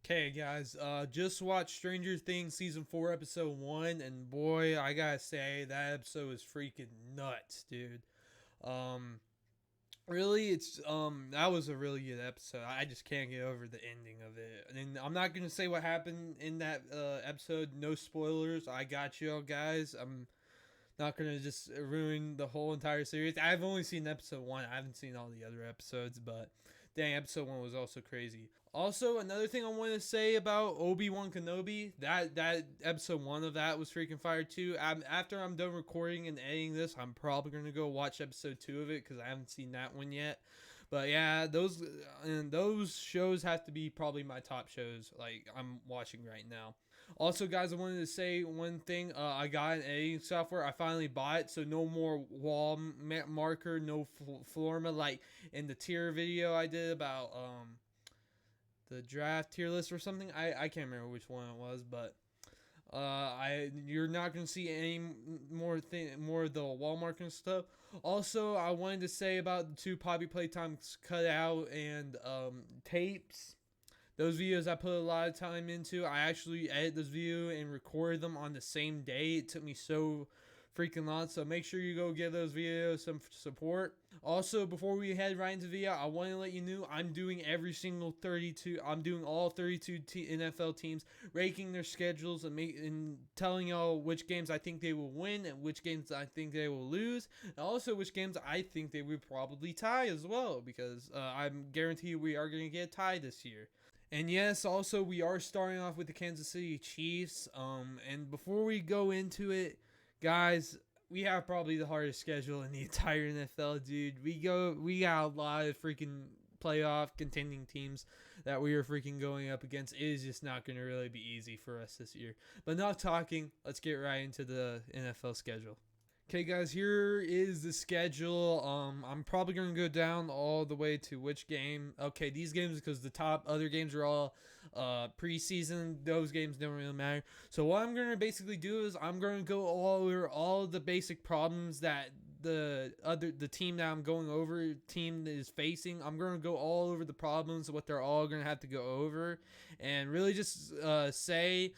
Okay, guys, just watched Stranger Things season 4, episode 1, and boy, I gotta say that episode is freaking nuts, dude. Um, really, that was a really good episode. I just can't get over the ending of it, and I'm not gonna say what happened in that episode. No spoilers. I got you all, guys. I'm not gonna just ruin the whole entire series. I've only seen episode 1. I haven't seen all the other episodes, but dang, episode 1 was also crazy. Also, another thing I want to say about Obi-Wan Kenobi, that episode 1 of that was freaking fire too. After I'm done recording and editing this, I'm probably gonna go watch episode 2 of it because I haven't seen that one yet. But yeah, those shows have to be probably my top shows like I'm watching right now. Also, guys, I wanted to say one thing. I got an editing software. I finally bought it, so no more wall marker, no Florma like in the tier video I did about the draft tier list or something. I can't remember which one it was, but you're not gonna see any more of the wall marking stuff. Also, I wanted to say about the two Poppy Playtimes cutout and tapes. Those videos I put a lot of time into. I actually edit this video and record them on the same day. It took me so freaking long. So make sure you go give those videos some support. Also, before we head right into the video, I want to let you know I'm doing every single 32. I'm doing all 32 NFL teams, ranking their schedules and telling y'all which games I think they will win and which games I think they will lose, and also which games I think they will probably tie as well. Because I'm guaranteed we are going to get a tie this year. And yes, also we are starting off with the Kansas City Chiefs. And before we go into it, guys, we have probably the hardest schedule in the entire NFL, dude. We got a lot of freaking playoff contending teams that we are freaking going up against. It is just not going to really be easy for us this year. But enough talking. Let's get right into the NFL schedule. Okay, guys, here is the schedule. I'm probably going to go down all the way to which game. Okay, these games, because the top other games are all preseason. Those games don't really matter. So what I'm going to basically do is I'm going to go all over all the basic problems that the team that I'm going over team is facing. I'm going to go all over the problems, what they're all going to have to go over, and really just say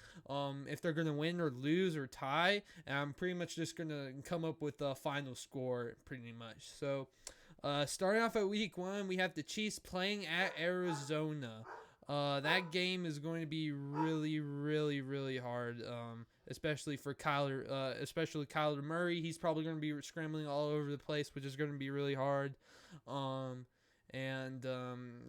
if they're going to win or lose or tie. And I'm pretty much just going to come up with a final score pretty much. So starting off at week 1, we have the Chiefs playing at Arizona. That game is going to be really, really, really hard, especially for Kyler Murray. He's probably going to be scrambling all over the place, which is going to be really hard.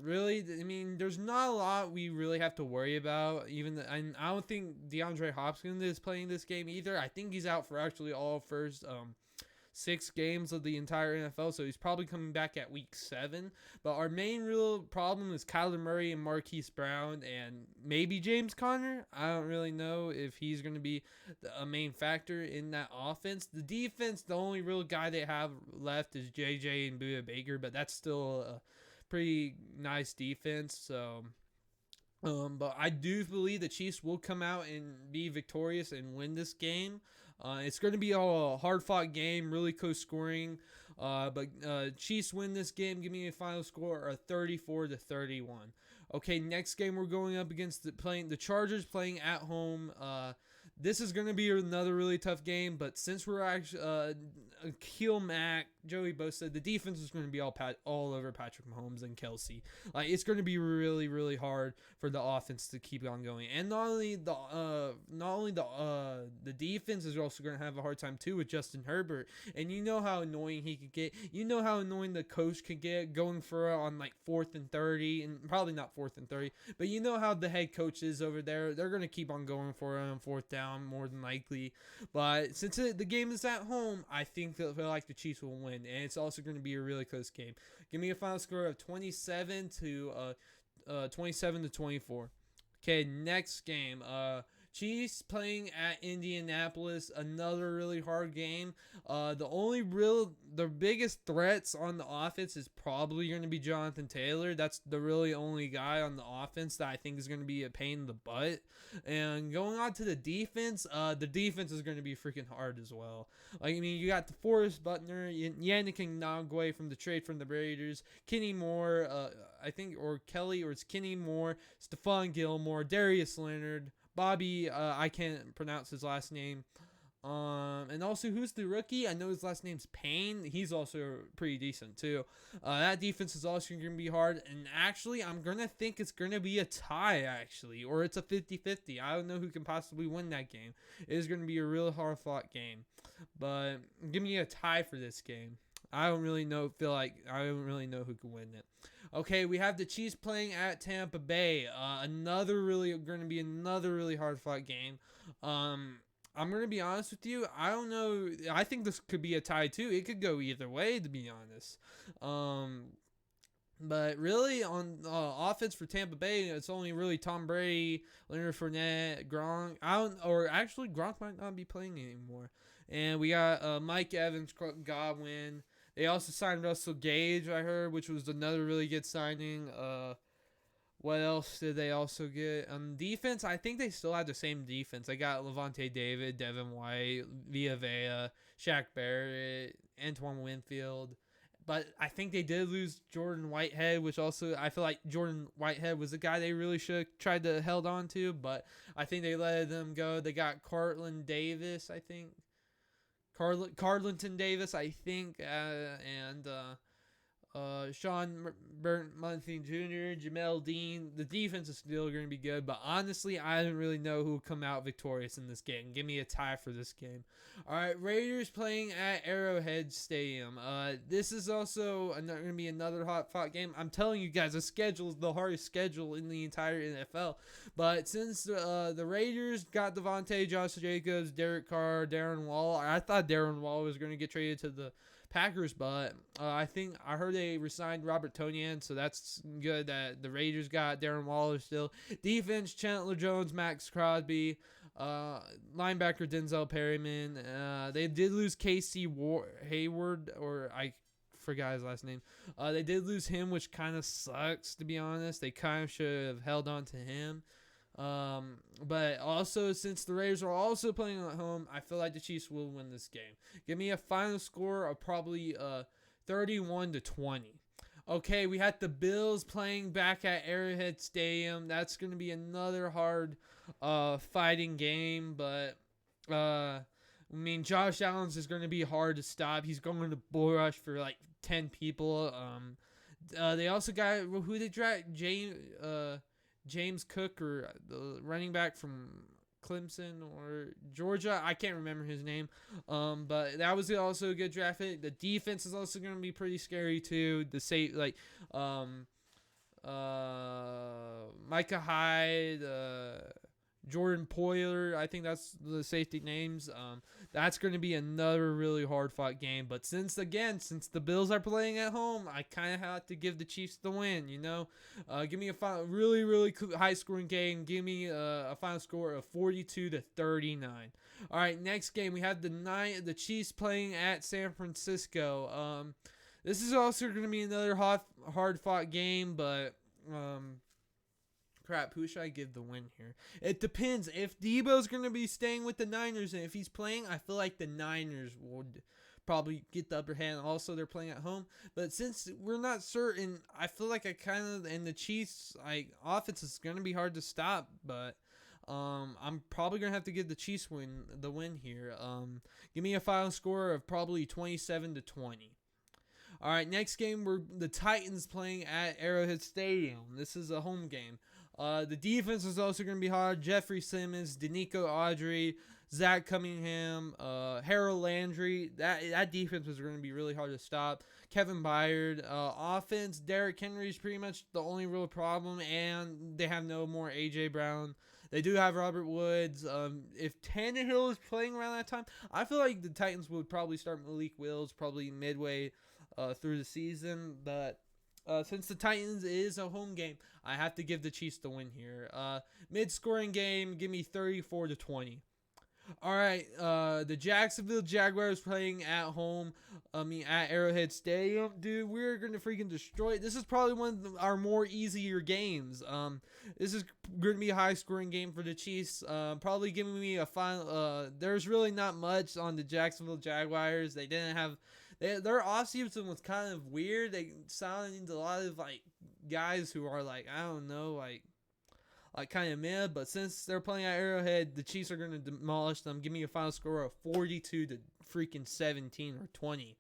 Really, I mean, there's not a lot we really have to worry about. And I don't think DeAndre Hopkins is playing this game either. I think he's out for actually all first 6 games of the entire NFL, so he's probably coming back at week 7. But our main real problem is Kyler Murray and Marquise Brown and maybe James Conner. I don't really know if he's going to be a main factor in that offense. The defense, the only real guy they have left is JJ and Budda Baker, but that's still a pretty nice defense, so... but I do believe the Chiefs will come out and be victorious and win this game. It's going to be a hard-fought game, really close scoring. But Chiefs win this game. Give me a final score of 34-31. Okay, next game we're going up against the Chargers playing at home. This is going to be another really tough game, but since we're actually Keel Mack, Joey Bosa, the defense is going to be all over Patrick Mahomes and Kelsey. It's going to be really, really hard for the offense to keep on going, and not only the defense is also going to have a hard time too with Justin Herbert. And you know how annoying he could get. You know how annoying the coach could get going for on like 4th and 30, and probably not 4th and 30, but you know how the head coach is over there. They're going to keep on going for it on 4th down more than likely. But since the game is at home, I think that the Chiefs will win, and it's also going to be a really close game. Give me a final score of 27 to 24. Okay, next game. Chiefs playing at Indianapolis, another really hard game. The biggest threats on the offense is probably going to be Jonathan Taylor. That's the really only guy on the offense that I think is going to be a pain in the butt. And going on to the defense is going to be freaking hard as well. Like, I mean, you got DeForest Buckner, Yannick Ngakoue from the trade from the Raiders, Kenny Moore, or Kelly, or it's Kenny Moore, Stephon Gilmore, Darius Leonard, Bobby, I can't pronounce his last name. And also, who's the rookie? I know his last name's Payne. He's also pretty decent too. That defense is also going to be hard. And actually, I'm going to think it's going to be a tie, actually. Or it's a 50-50. I don't know who can possibly win that game. It is going to be a real hard-fought game. But give me a tie for this game. I don't really know who can win it. Okay, we have the Chiefs playing at Tampa Bay. Another really hard-fought game. I'm going to be honest with you. I don't know. I think this could be a tie, too. It could go either way, to be honest. But really, on offense for Tampa Bay, it's only really Tom Brady, Leonard Fournette, Gronk. Gronk might not be playing anymore. And we got Mike Evans, Godwin. They also signed Russell Gage, I heard, which was another really good signing. What else did they also get? Defense, I think they still have the same defense. They got Levante David, Devin White, Vita Vea, Shaq Barrett, Antoine Winfield. But I think they did lose Jordan Whitehead, which also I feel like Jordan Whitehead was the guy they really should have tried to held on to. But I think they let them go. They got Carlton Davis, I think. Carlton Davis, I think. And Sean Burton Jr., Jamel Dean. The defense is still going to be good, but honestly, I don't really know who will come out victorious in this game. Give me a tie for this game. All right, Raiders playing at Arrowhead Stadium. This is also going to be another hot-fought game. I'm telling you guys, the schedule is the hardest schedule in the entire NFL. But since the Raiders got Devontae, Josh Jacobs, Derek Carr, Darren Waller, I thought Darren Waller was going to get traded to the Packers, but I heard they re-signed Robert Tonyan, so that's good that the Raiders got Darren Waller still. Defense, Chandler Jones, Max Crosby, linebacker Denzel Perryman. They did lose Casey Hayward, or I forgot his last name. They did lose him, which kind of sucks, to be honest. They kind of should have held on to him. But also, since the Raiders are also playing at home, I feel like the Chiefs will win this game. Give me a final score of probably 31-20. Okay, we had the Bills playing back at Arrowhead Stadium. That's going to be another hard fighting game, but Josh Allen's is going to be hard to stop. He's going to bull rush for like 10 people. They also got who they draft, James Cook, or the running back from Clemson or Georgia. I can't remember his name. But that was also a good draft pick. The defense is also going to be pretty scary too. Micah Hyde, Jordan Poyer, I think that's the safety names. That's going to be another really hard-fought game. But since the Bills are playing at home, I kind of have to give the Chiefs the win, you know. Give me a final, really, really high-scoring game. Give me a final score of 42-39. All right, next game, we have the Chiefs playing at San Francisco. This is also going to be another hard-fought game, but crap, who should I give the win here? It depends. If Debo's going to be staying with the Niners, and if he's playing, I feel like the Niners would probably get the upper hand. Also, they're playing at home. But since we're not certain, I feel like and the Chiefs, offense is going to be hard to stop, but I'm probably going to have to give the Chiefs the win here. Give me a final score of probably 27-20. All right, next game, we're the Titans playing at Arrowhead Stadium. This is a home game. The defense is also going to be hard. Jeffrey Simmons, Danico Audrey, Zach Cunningham, Harold Landry. That defense was going to be really hard to stop. Kevin Byard. Offense, Derrick Henry is pretty much the only real problem, and they have no more A.J. Brown. They do have Robert Woods. If Tannehill is playing around that time, I feel like the Titans would probably start Malik Willis probably midway through the season, but Since the Titans is a home game, I have to give the Chiefs the win here. Mid-scoring game, give me 34-20. All right, the Jacksonville Jaguars playing at home. At Arrowhead Stadium, dude. We're gonna freaking destroy it. This is probably one of our more easier games. This is gonna be a high-scoring game for the Chiefs. Probably giving me a final. There's really not much on the Jacksonville Jaguars. They didn't have. Their offseason was kind of weird. They signed a lot of like guys who are like, I don't know, like kind of mid, but since they're playing at Arrowhead, the Chiefs are going to demolish them. Give me a final score of 42-17 or 20.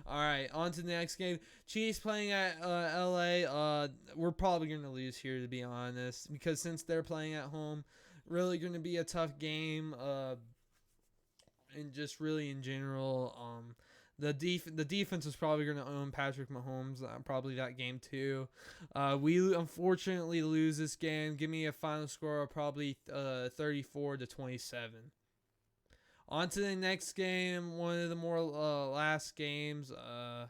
All right, on to the next game. Chiefs playing at LA. We're probably going to lose here, to be honest, because since they're playing at home, really going to be a tough game. And just really in general, the defense is probably going to own Patrick Mahomes, probably that game too. We unfortunately lose this game. Give me a final score of probably 34-27. On to the next game, one of the more last games. Sorry,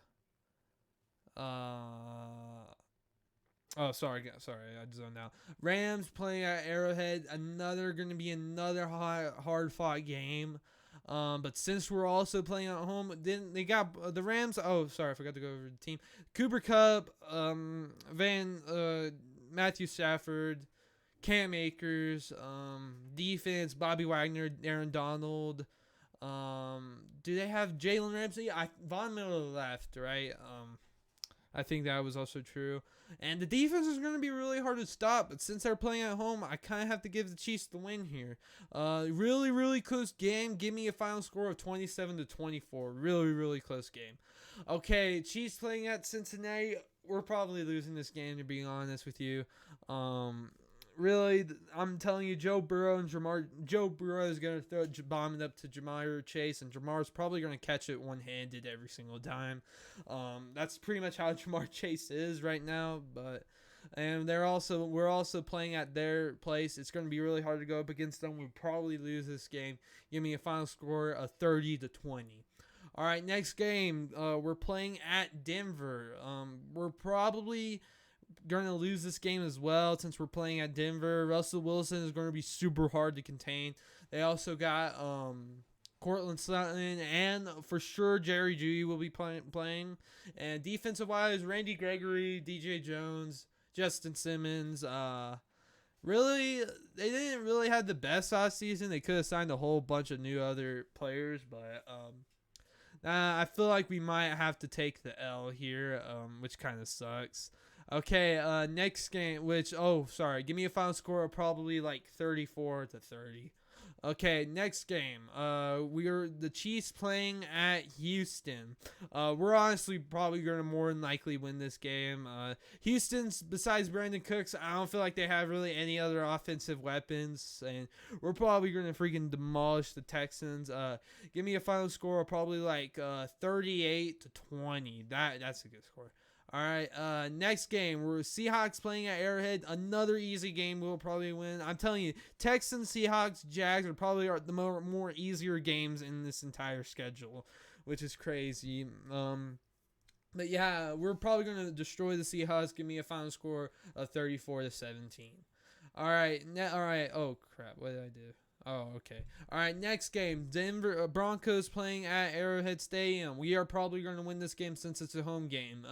I zoned out. Rams playing at Arrowhead. Going to be another hard fought game. But since we're also playing at home, then they got the Rams. Oh, sorry, I forgot to go over the team. Cooper Kupp, Matthew Stafford, Cam Akers, defense, Bobby Wagner, Aaron Donald. Do they have Jalen Ramsey? Von Miller left, right? I think that was also true. And the defense is going to be really hard to stop. But since they're playing at home, I kind of have to give the Chiefs the win here. Really, really close game. Give me a final score of 27-24. Really, really close game. Okay, Chiefs playing at Cincinnati. We're probably losing this game, to be honest with you. Really, I'm telling you, Joe Burrow is going to throw bomb it up to Jamar Chase, and Jamar's probably going to catch it one-handed every single time. That's pretty much how Jamar Chase is right now. We're also playing at their place. It's going to be really hard to go up against them. We'll probably lose this game. Give me a final score of 30-20. All right, next game. We're playing at Denver. We're probably going to lose this game as well since we're playing at Denver. Russell Wilson is going to be super hard to contain. They also got Cortland Sutton, and for sure Jerry Jeudy will be playing. And defensive-wise, Randy Gregory, DJ Jones, Justin Simmons. Really, they didn't really have the best offseason. They could have signed a whole bunch of new other players, but I feel like we might have to take the L here, which kind of sucks. Okay, next game, give me a final score of probably like 34-30. Okay, next game. We're the Chiefs playing at Houston. We're honestly probably going to more than likely win this game. Houston's, besides Brandon Cooks, I don't feel like they have really any other offensive weapons, and we're probably going to freaking demolish the Texans. Give me a final score of probably like 38-20. That's a good score. All right, next game, we're Seahawks playing at Arrowhead. Another easy game we'll probably win. I'm telling you, Texans, Seahawks, Jags are probably the more easier games in this entire schedule, which is crazy. But yeah, we're probably going to destroy the Seahawks. Give me a final score of 34-17. All right, oh, crap, what did I do? Oh, okay. All right, next game. Denver Broncos playing at Arrowhead Stadium. We are probably going to win this game since it's a home game.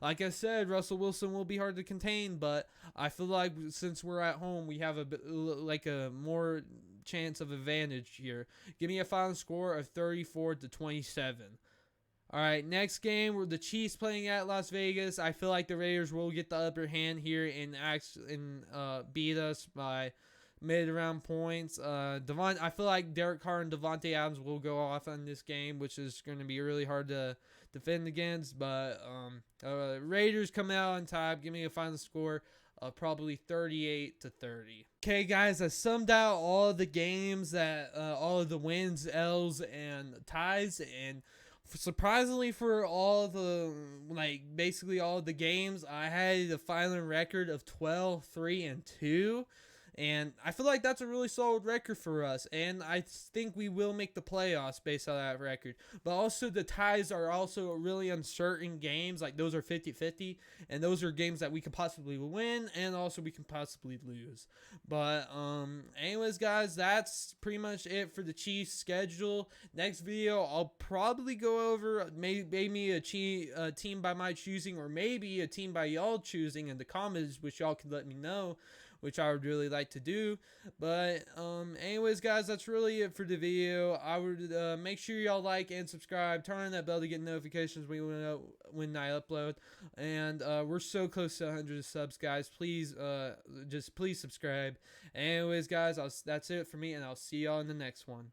Like I said, Russell Wilson will be hard to contain, but I feel like since we're at home, we have a more chance of advantage here. Give me a final score of 34-27. All right, next game, we're the Chiefs playing at Las Vegas. I feel like the Raiders will get the upper hand here and beat us by mid-round points. I feel like Derek Carr and Devontae Adams will go off on this game, which is going to be really hard to defend against. But Raiders come out on top. Give me a final score of probably 38-30. Okay, guys, I summed out all of the games all of the wins, L's, and ties, and surprisingly for basically all of the games, I had a final record of 12-3-2. And I feel like that's a really solid record for us. And I think we will make the playoffs based on that record. But also, the ties are also really uncertain games. Like, those are 50-50. And those are games that we could possibly win and also we can possibly lose. But, anyways, guys, that's pretty much it for the Chiefs schedule. Next video, I'll probably go over maybe a team by my choosing or maybe a team by y'all choosing in the comments, which y'all can let me know, which I would really like to do. But anyways, guys, that's really it for the video. I would make sure y'all like and subscribe, turn on that bell to get notifications when I upload. And we're so close to 100 subs, guys. Please please subscribe. Anyways, guys, that's it for me, and I'll see y'all in the next one.